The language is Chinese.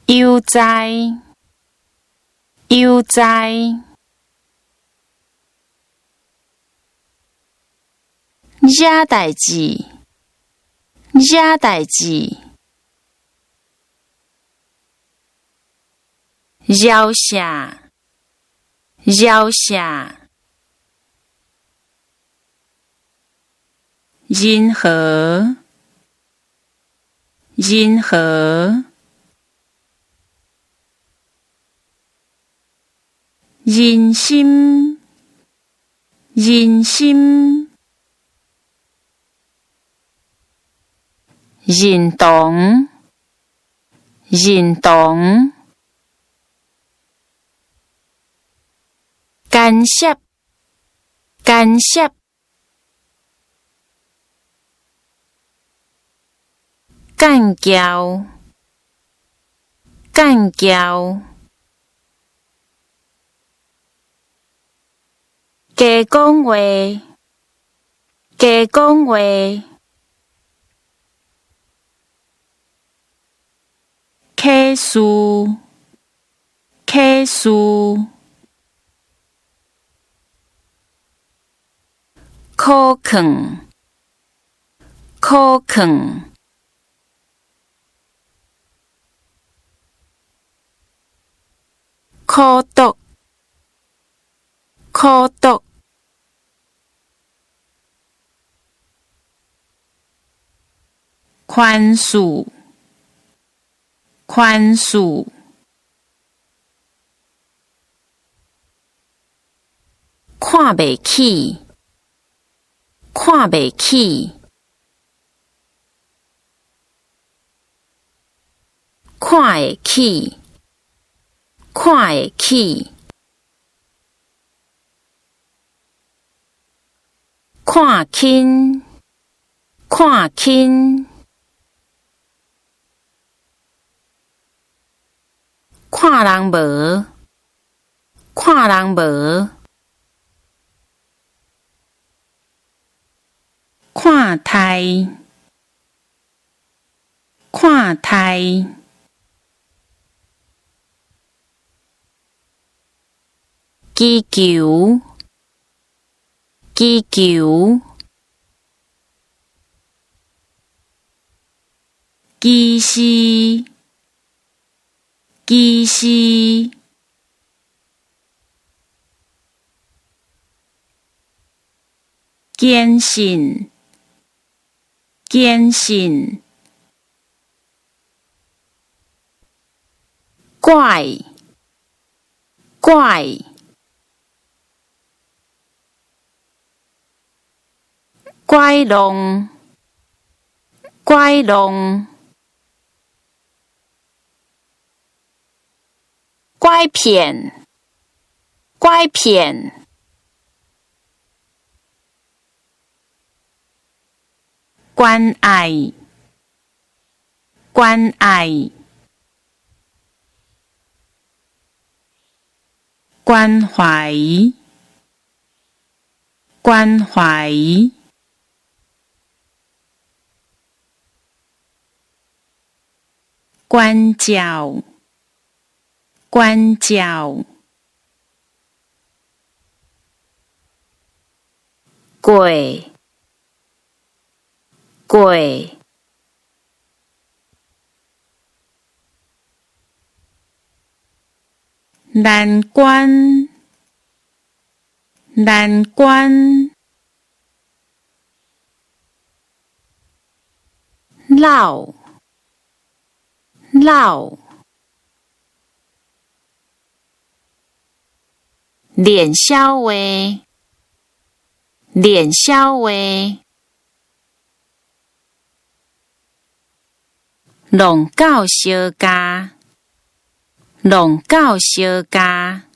悠哉，悠哉，惹代志，惹代志，饶赦，饶赦，任何，任何，人心，人心，认同，认同，干涉，干涉，干交，干交，加讲话，加讲话，客事，客事，考卷，考卷，苦毒，苦毒，宽恕，宽恕，看袂起，看袂起，看会起，看会起，看轻，看轻，看人无，看人无，看待，看待，祈求，祈求，技师，技师，坚信，坚信，怪，怪，拐弄，拐弄，拐骗，拐骗，关爱，关爱，关怀，关怀，关照，关照，过，过，难关，难关，老，老，脸消话，脸消话，弄到相加，弄到相加，